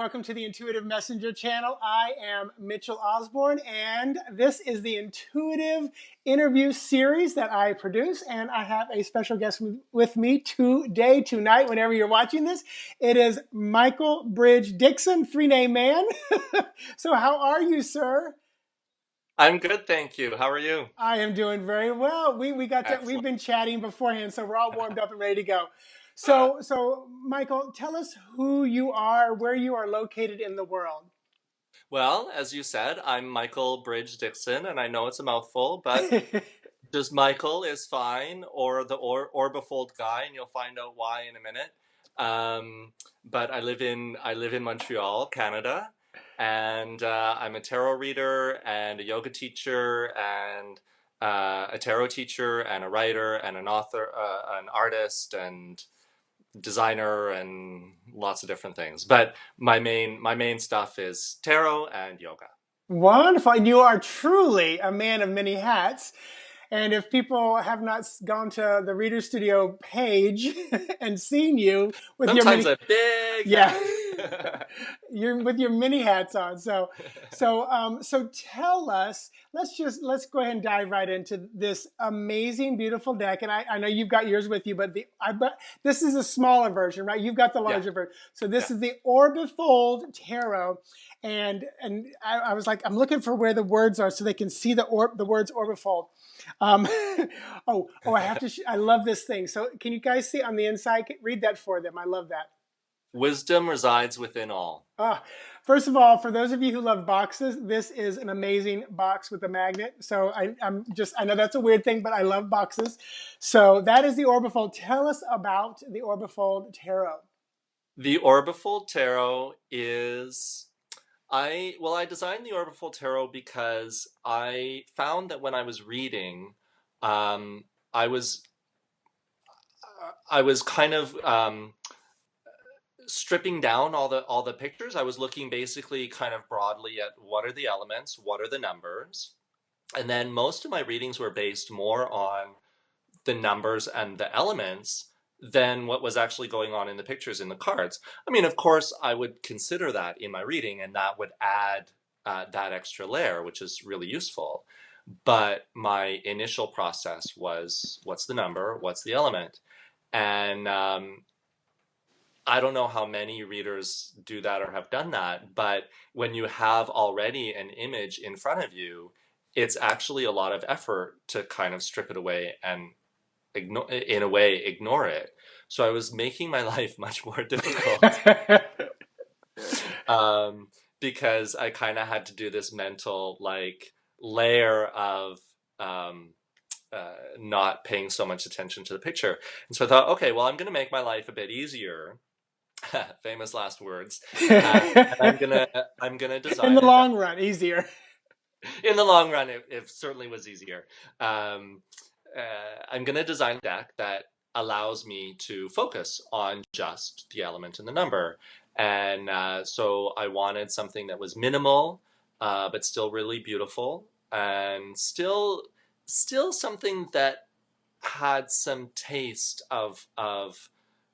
welcome to the Intuitive Messenger channel. I am Mitchell Osborne, and this is the Intuitive interview series that I produce, and I have a special guest with me tonight, whenever you're watching this. It is Michael Bridge-Dickson, three-name man. So how are you, sir? I'm good, thank you. How are you? I am doing very well. We've Excellent. been chatting beforehand, so we're all warmed up and ready to go. So Michael, tell us who you are, where you are located in the world. Well, as you said, I'm Michael Bridge-Dickson, and I know it's a mouthful, but just Michael is fine, or the Orbifold guy, and you'll find out why in a minute. But I live in Montreal, Canada, and I'm a tarot reader and a yoga teacher and a tarot teacher and a writer and an author, an artist and designer and lots of different things. But my main stuff is tarot and yoga. Wonderful. And you are truly a man of many hats. And if people have not gone to the Reader Studio page and seen you with your Sometimes many, a big yeah, hat. you're with your many hats on. So tell us. Let's go ahead and dive right into this amazing, beautiful deck. And I know you've got yours with you, but this is a smaller version, right? You've got the Yeah, larger version. So this yeah. is the Orbifold Tarot, and I was like, I'm looking for where the words are so they can see the words Orbifold. Um, I have to. I love this thing. So, can you guys see on the inside? Read that for them. I love that. Wisdom resides within all. Ah, first of all, for those of you who love boxes, this is an amazing box with a magnet. So I know that's a weird thing, but I love boxes. So that is the Orbifold. Tell us about the Orbifold Tarot. The Orbifold Tarot is I designed the Orbifold Tarot because I found that when I was reading, um, I was I was kind of stripping down all the pictures. I was looking basically kind of broadly at what are the elements, what are the numbers, and then most of my readings were based more on the numbers and the elements than what was actually going on in the pictures in the cards. I mean, of course, I would consider that in my reading, and that would add that extra layer, which is really useful. But my initial process was what's the number, what's the element? And I don't know how many readers do that or have done that, but when you have already an image in front of you, it's actually a lot of effort to kind of strip it away and ignore it. So I was making my life much more difficult um, because I kind of had to do this mental like layer of um, not paying so much attention to the picture. And so I thought, okay, well, I'm going to make my life a bit easier. Famous last words. And I'm gonna In design the a deck. long run, easier. In the long run, it certainly was easier. Um, I'm gonna design a deck that allows me to focus on just the element and the number. And so I wanted something that was minimal, but still really beautiful, and still something that had some taste of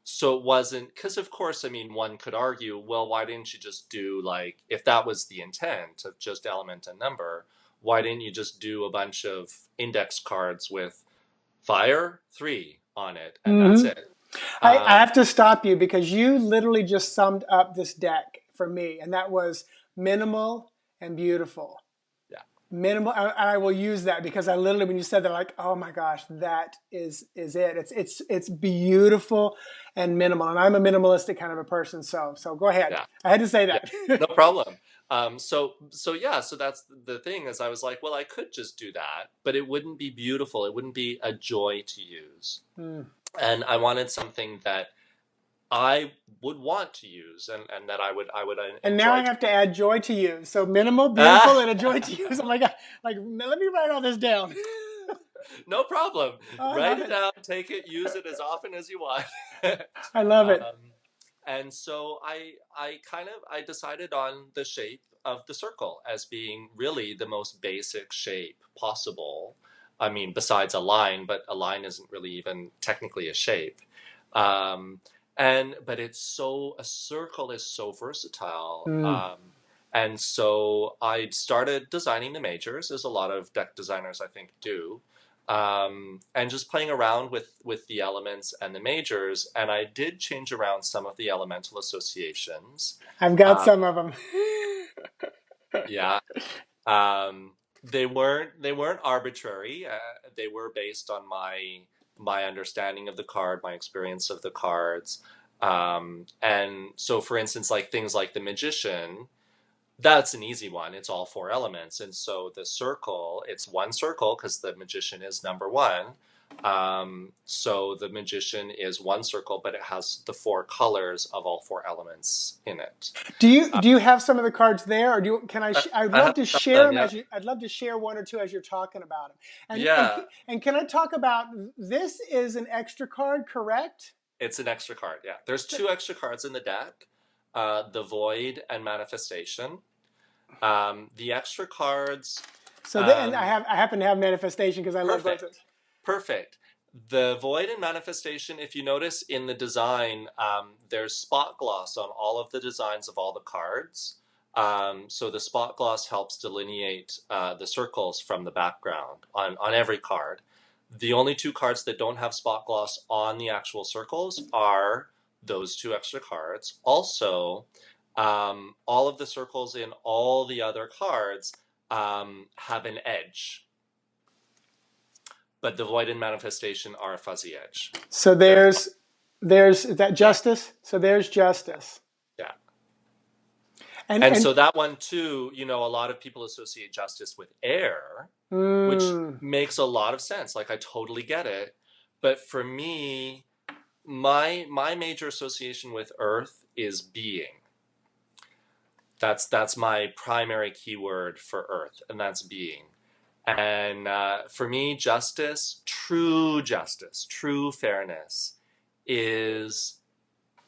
so it wasn't, because of course, I mean, one could argue, well, why didn't you just do, like, if that was the intent of just element and number, why didn't you just do a bunch of index cards with fire 3 on it and that's Hmm. it? I um have to stop you because you literally just summed up this deck for me, and that was minimal and beautiful. yeah, Minimal. I will use that because I literally, when you said that, like, oh my gosh, that is it. It's beautiful and minimal, and I'm a minimalistic kind of a person. So go ahead. yeah, I had to say yeah, that. no problem. So yeah, so that's the thing, is I was like, well, I could just do that, but it wouldn't be beautiful, it wouldn't be a joy to use. Mm. And I wanted something that I would want to use, and that I would And now I enjoy. have to add joy to you. So minimal, beautiful, Ah, and a joy to use. Oh my God! Like, let me write all this down. no problem. Oh, I Write love it it. down, take it, use it as often as you want. I love it. um, and so I decided on the shape of the circle as being really the most basic shape possible. I mean, besides a line, but a line isn't really even technically a shape. Um, But a circle is so versatile. Mm. And so I started designing the majors, as a lot of deck designers I think do, and just playing around with the elements and the majors. And I did change around some of the elemental associations. I've got Uh, some of them. yeah, they weren't arbitrary. They were based on my understanding of the card, my experience of the cards. And so, for instance, like things like the magician, that's an easy one. It's all four elements. And so the circle, it's one circle because the magician is number one. So the magician is one circle, but it has the four colors of all four elements in it. Do you have some of the cards there, or can I? I'd I love have to some of share them, them yeah. as you. I'd love to share one or two as you're talking about them. Yeah, And can I talk about this? Is an extra card, correct? it's an extra card. Yeah, there's So, two extra cards in the deck, the Void and Manifestation. The extra cards, and um, I happen to have manifestation because I love both of perfect. those. Perfect. The Void and Manifestation, if you notice in the design, there's spot gloss on all of the designs of all the cards. So the spot gloss helps delineate the circles from the background on every card. The only two cards that don't have spot gloss on the actual circles are those two extra cards. Also, all of the circles in all the other cards have an edge, but the Void and Manifestation are a fuzzy edge. So They're there's that yeah, justice. So there's justice, yeah. And and so that one too, a lot of people associate justice with air, which mm, makes a lot of sense. Like I totally get it. But for me, my major association with earth is being. That's my primary keyword for earth, and that's being. And for me, true fairness, is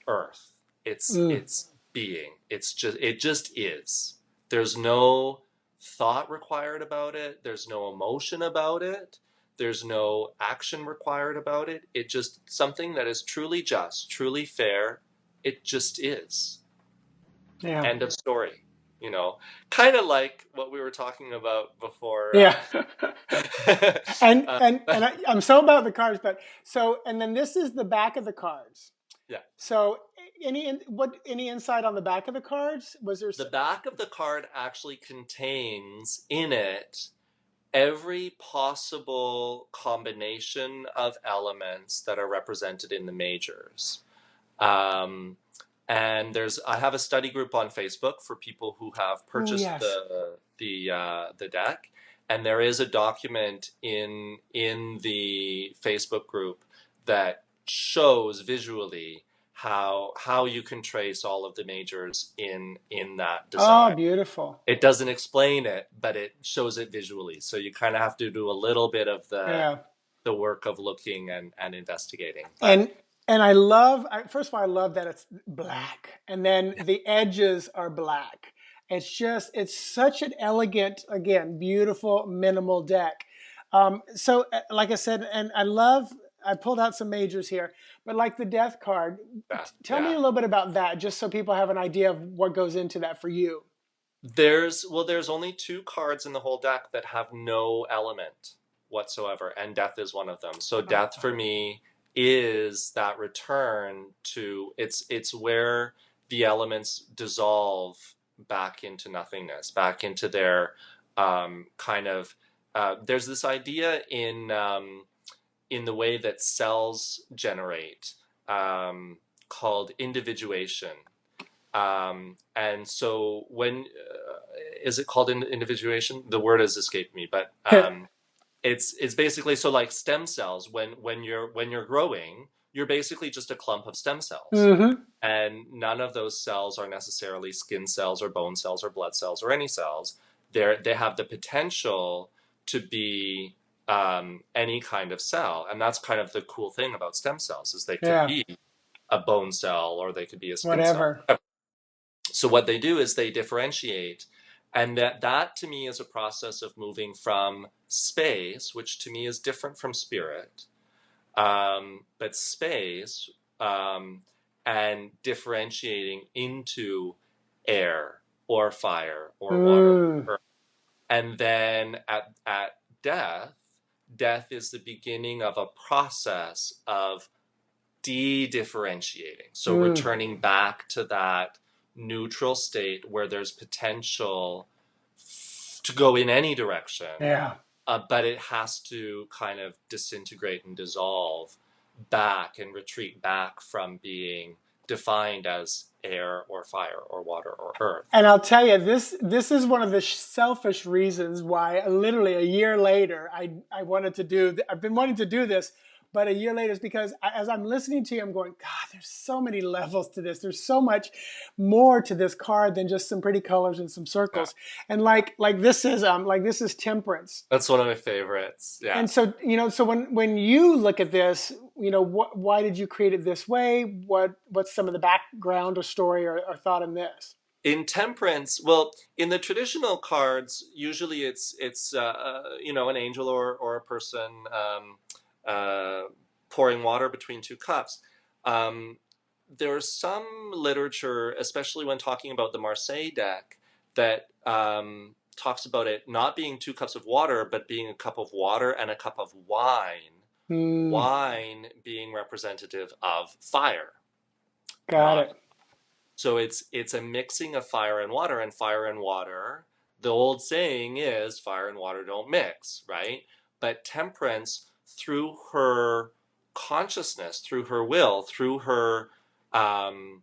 earth. mm. It's being. It just is. There's no thought required about it. There's no emotion about it. There's no action required about it. It just something that is truly just, truly fair. It just is. Yeah, End of story. You know, kind of like what we were talking about before. yeah. Uh, I'm so about the cards, but and then this is the back of the cards. yeah. So any insight on the back of the cards? Was there? The back of the card actually contains in it every possible combination of elements that are represented in the majors. Um, and I have a study group on Facebook for people who have Oh purchased yes. the deck, and there is a document in the Facebook group that shows visually how you can trace all of the majors in that Oh, design. beautiful. It doesn't explain it, but it shows it visually. So you kind of have to do a little bit of Yeah. the work of looking and investigating. But And first of all, I love that it's black, and then the edges are black. It's such an elegant, again, beautiful, minimal deck. Like I said, and I pulled out some majors here, but like the death card, yeah, tell me yeah. a little bit about that, just so people have an idea of what goes into that for you. There's only two cards in the whole deck that have no element whatsoever, and death is one of them. So death for me is that return to it's where the elements dissolve back into nothingness, back into their kind of there's this idea in the way that cells generate called individuation. And so when is it called individuation? The word has escaped me, but it's basically so like stem cells. When you're growing, you're basically just a clump of stem cells, Mm-hmm. and none of those cells are necessarily skin cells or bone cells or blood cells or any cells. They have the potential to be any kind of cell, and that's kind of the cool thing about stem cells is they could Yeah. be a bone cell or they could be a skin cell. Whatever. So what they do is they differentiate, and that to me is a process of moving from space, which to me is different from spirit, but space, um, and differentiating into air or fire or water Mm, or earth. And then at death, death is the beginning of a process of de-differentiating. So mm, returning back to that neutral state where there's potential to go in any direction, yeah. but it has to kind of disintegrate and dissolve back and retreat back from being defined as air or fire or water or earth. And I'll tell you, this is one of the selfish reasons why literally a year later I wanted to do. I've been wanting to do this, but a year later is because as I'm listening to you, I'm going, God, there's so many levels to this. There's so much more to this card than just some pretty colors and some Yeah, circles. And yeah. like this is Temperance. That's one of my favorites. Yeah. And so, so when you look at this, why did you create it this way? What's some of the background or story or thought in this? In Temperance, well, in the traditional cards, usually it's an angel or a person uh, pouring water between two cups. Um, there's some literature, especially when talking about the Marseille deck, that talks about it not being two cups of water, but being a cup of water and a cup of wine. Hmm, Wine being representative of fire, got not it. so it's a mixing of fire and water, and fire and water. The old saying is fire and water don't mix, right? But Temperance, through her consciousness, through her will, through her um,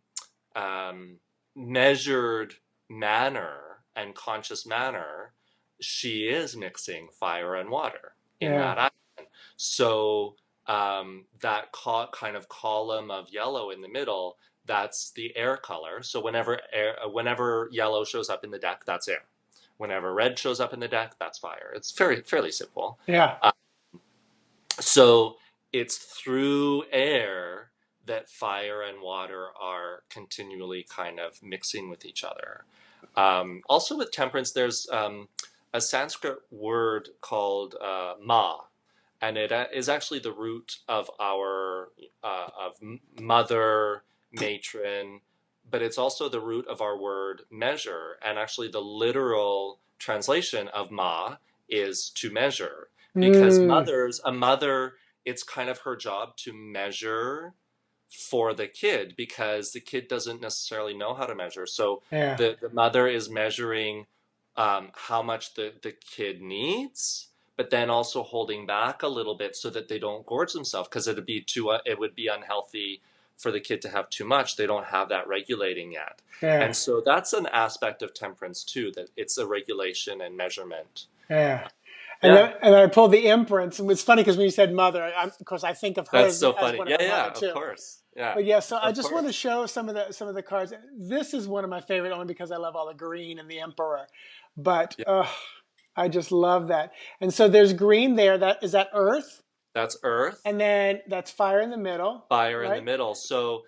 um, measured manner and conscious manner, she is mixing fire and water in Yeah. that action. So that kind of column of yellow in the middle, that's the air color. So whenever yellow shows up in the deck, that's air. Whenever red shows up in the deck, that's fire. It's fairly simple. Yeah. Uh, so it's through air that fire and water are continually kind of mixing with each other. Also with temperance, there's a Sanskrit word called ma, and it is actually the root of our of mother, matron, but it's also the root of our word measure. And actually, the literal translation of ma is to measure, because Mm, a mother, it's kind of her job to measure for the kid, because the kid doesn't necessarily know how to measure. So yeah. the mother is measuring how much the kid needs, but then also holding back a little bit so that they don't gorge themselves, because it would be unhealthy for the kid to have too much. They don't have that regulating yet. Yeah. And so that's an aspect of temperance too, that it's a regulation and measurement. Yeah. And Yeah, then I pulled the imprint. And it's funny because when you said mother, of course I think of her that's as, so as funny. one of Yeah, her yeah, mother of too. course. Yeah, But yeah, so I of just want course. to show some of the cards. This is one of my favorite only because I love all the green and the emperor. But Yeah, I just love that. And so there's green there. That earth, that's earth. and then that's fire in the middle, Fire in the right? middle. So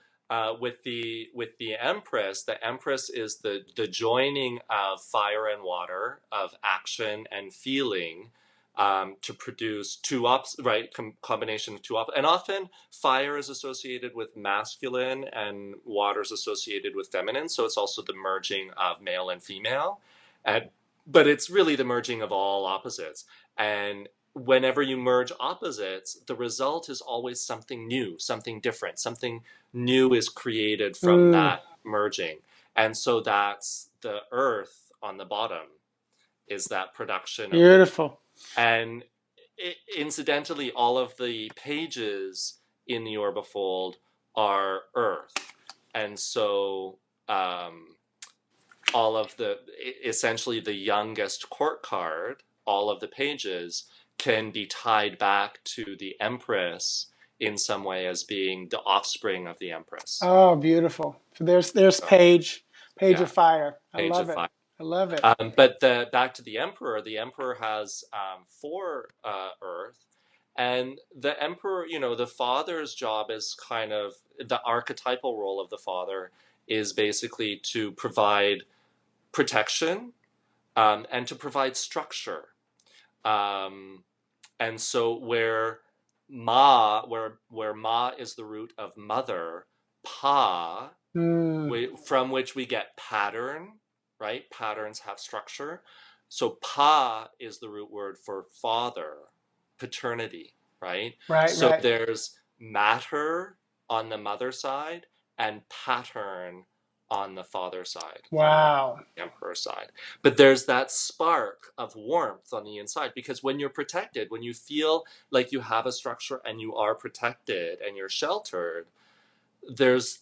with the Empress, the Empress is the joining of fire and water, of action and feeling, to produce two ups, right? Combination of two ups, and often fire is associated with masculine and water is associated with feminine. So it's also the merging of male and female, and but it's really the merging of all opposites. And whenever you merge opposites, the result is always something new, something different, something new is created from Mm, that merging. And so that's the earth on the bottom, is that production of the new. beautiful. And incidentally, all of the pages in the Orbifold are earth. And so all of essentially the youngest court card, all of the pages can be tied back to the Empress in some way as being the offspring of the Empress. Oh, beautiful. So there's So, page yeah, of fire. I page love of it. fire. I love it. But back to the Emperor. The Emperor has four Earth, and the Emperor, the father's job is kind of the archetypal role of the father is basically to provide protection, and to provide structure. Um, and so where Ma is the root of mother, Pa, Mm. from which we get pattern, right? Patterns have structure. So pa is the root word for father, paternity, right? Right, So right. there's matter on the mother side and pattern on the father side, on the Wow. emperor side. But there's that spark of warmth on the inside, because when you're protected, when you feel like you have a structure and you are protected and you're sheltered, there's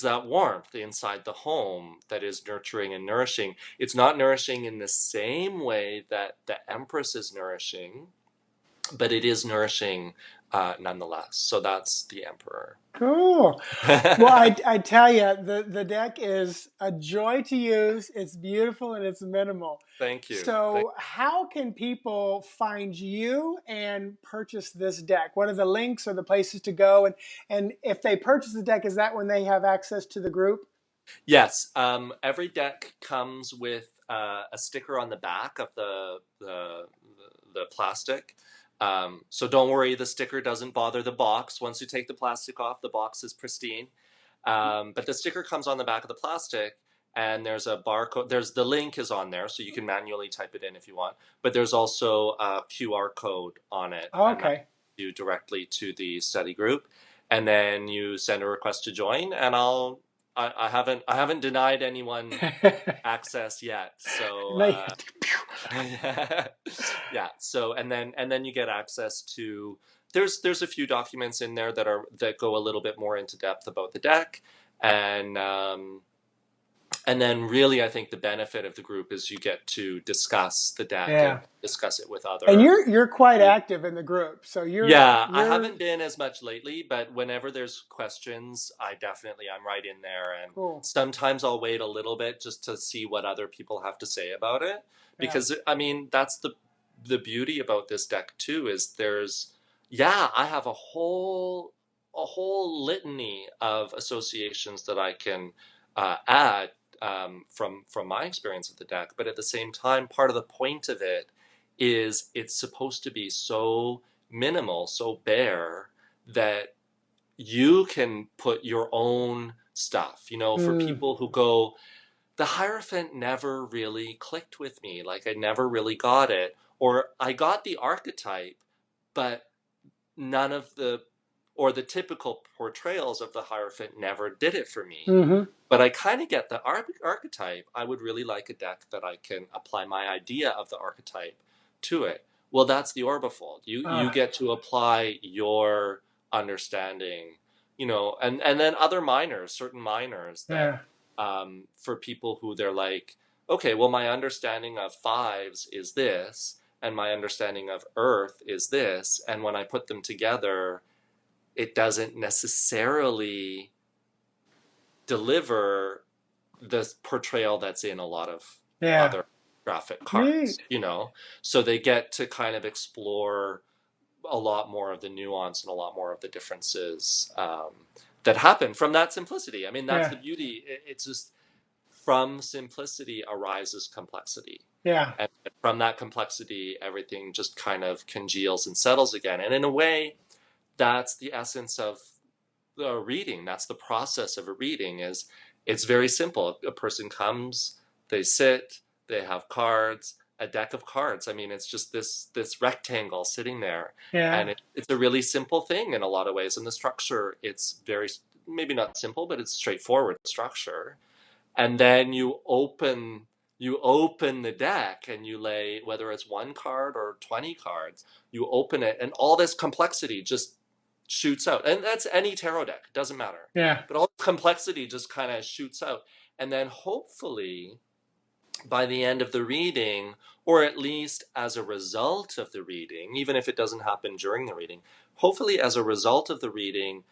that warmth inside the home that is nurturing and nourishing. It's not nourishing in the same way that the Empress is nourishing, but it is nourishing nonetheless. So that's the Emperor. Cool. Well, I tell you, the deck is a joy to use. It's beautiful and it's minimal. Thank you. So, how can people find you and purchase this deck? What are the links or the places to go? And if they purchase the deck, is that when they have access to the group? Yes, every deck comes with a sticker on the back of the plastic. So don't worry, the sticker doesn't bother the box. Once you take the plastic off, the box is pristine. But the sticker comes on the back of the plastic, and there's a barcode. The link is on there, so you can manually type it in if you want. But there's also a QR code on it, and that Okay. you directly to the study group. And then you send a request to join, and I haven't denied anyone access yet. So Not yet. yeah. So and then you get access to, there's a few documents in there that go a little bit more into depth about the deck, and and then really I think the benefit of the group is you get to discuss the deck and Yeah. discuss it with And other. you're quite active in the group. So Yeah, I you're haven't been as much lately, but whenever there's questions, I'm right in there, and cool. sometimes I'll wait a little bit just to see what other people have to say about it, Yeah. because I mean, that's the beauty about this deck too, is yeah, I have a whole litany of associations that I can add from my experience with the deck, but at the same time, part of the point of it is it's supposed to be so minimal, so bare, that you can put your own stuff. For Mm. people who go, the Hierophant never really clicked with me. Like, I never really got it. Or I got the archetype, but none of the typical portrayals of the Hierophant never did it for me. Hmm. But I kind of get the archetype. I would really like a deck that I can apply my idea of the archetype to it. Well, that's the Orbifold. You Ah, get to apply your understanding, and then other minors, certain minors that yeah. for people who they're like, okay, well, my understanding of fives is this, and my understanding of Earth is this, and when I put them together, it doesn't necessarily deliver the portrayal that's in a lot of Yeah. other graphic cards, Neat. so they get to kind of explore a lot more of the nuance and a lot more of the differences that happen from that simplicity. I mean, that's Yeah. the beauty. It's just, from simplicity arises complexity, Yeah. and from that complexity everything just kind of congeals and settles again, and in a way that's the essence of a reading. That's the process of a reading. Is It's very simple. A person comes, they sit, they have cards, a deck of cards. I mean, it's just this rectangle sitting there, and Yeah. it's a really simple thing in a lot of ways. And the structure, it's very, maybe not simple, but it's straightforward structure. And then you open the deck and you lay, whether it's one card or 20 cards, you open it, and all this complexity just shoots out. And that's any tarot deck, it doesn't matter. Yeah. But all the complexity just kind of shoots out. And then hopefully by the end of the reading, or at least as a result of the reading, even if it doesn't happen during the reading, hopefully as a result of the reading,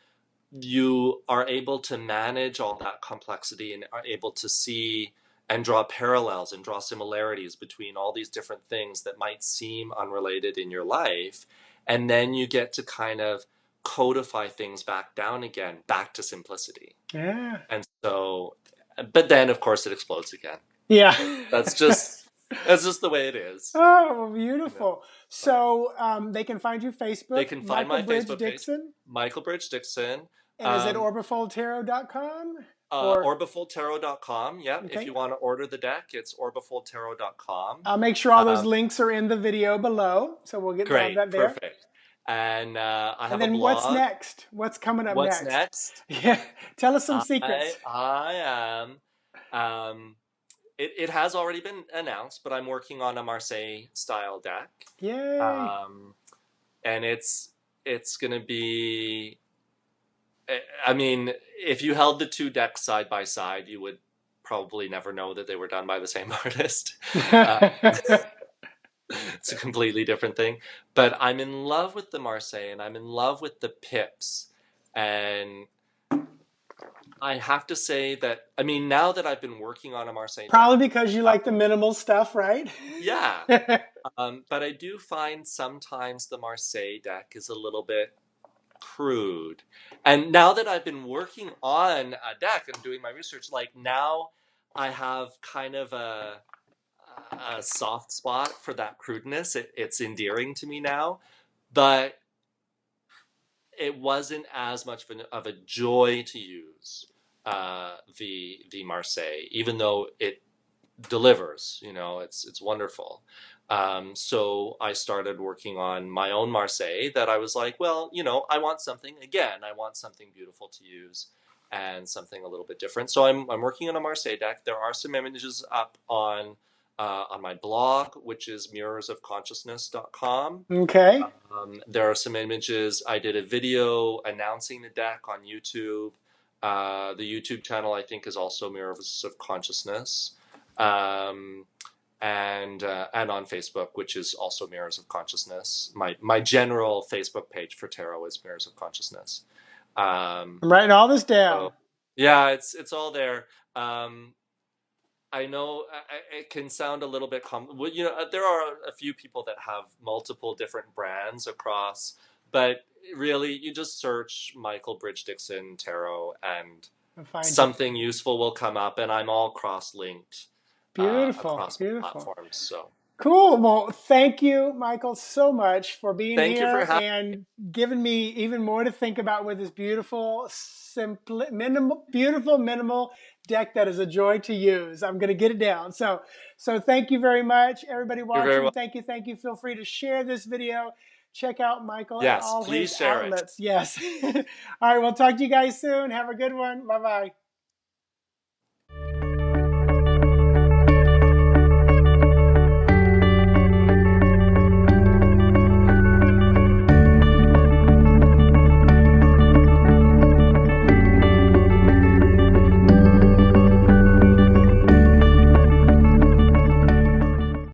you are able to manage all that complexity and are able to see and draw parallels and draw similarities between all these different things that might seem unrelated in your life. And then you get to kind of codify things back down again, back to simplicity. Yeah. And so, but then of course it explodes again. Yeah. That's just, that's just the way it is. Oh, You know. beautiful. But So they can find you they Facebook, can find Michael my Bridge Facebook page, Dickson. Michael Bridge-Dickson. And is it orbitaltarot.com? Or Orbitaltarot.com. Yep. If okay, you want to order the deck, it's orbitaltarot.com. I'll make sure all those Um, links are in the video below, so we'll have Great. that there. Perfect. And I And have a then what's blog. next? What's coming up What's next? next? Yeah, tell us some I secrets. I am. Um, it has already been announced, but I'm working on a Marseille style deck. Yay! Um, and it's gonna be. I mean, if you held the two decks side by side, you would probably never know that they were done by the same artist. Uh, it's a completely different thing. But I'm in love with the Marseille, and I'm in love with the pips. And I have to say that, I mean, now that I've been working on a Marseille deck, Probably because you like the minimal stuff, right? yeah. But I do find sometimes the Marseille deck is a little bit crude. And now that I've been working on a deck and doing my research, like now I have kind of a soft spot for that crudeness. It's endearing to me now, but it wasn't as much of a joy to use the Marseille, even though it delivers. You know, it's wonderful. So I started working on my own Marseille that I was like, well, you know, I want something again. I want something beautiful to use and something a little bit different. So I'm working on a Marseille deck. There are some images up on my blog, which is mirrorsofconsciousness.com. Okay. There are some images. I did a video announcing the deck on YouTube. The YouTube channel, I think, is also Mirrors of Consciousness. Um, and on Facebook, which is also Mirrors of Consciousness. My general Facebook page for tarot is Mirrors of Consciousness. I'm writing all this down. So yeah, it's all there. I know it can sound a little bit well, you know, there are a few people that have multiple different brands across, but really, you just search Michael Bridge-Dickson Tarot, and I'll find you. something useful will come up, and I'm all cross-linked Beautiful, across my beautiful. platforms. So Cool. Well, thank you, Michael, so much for being thank you for here having. and giving me even more to think about with this beautiful, simple, minimal deck that is a joy to use. I'm going to get it down. So thank you very much, everybody You're very watching. well. Thank you, thank you. Feel free to share this video. Check out Michael at Yes, all his please share it. outlets. Yes. All right. We'll talk to you guys soon. Have a good one. Bye bye.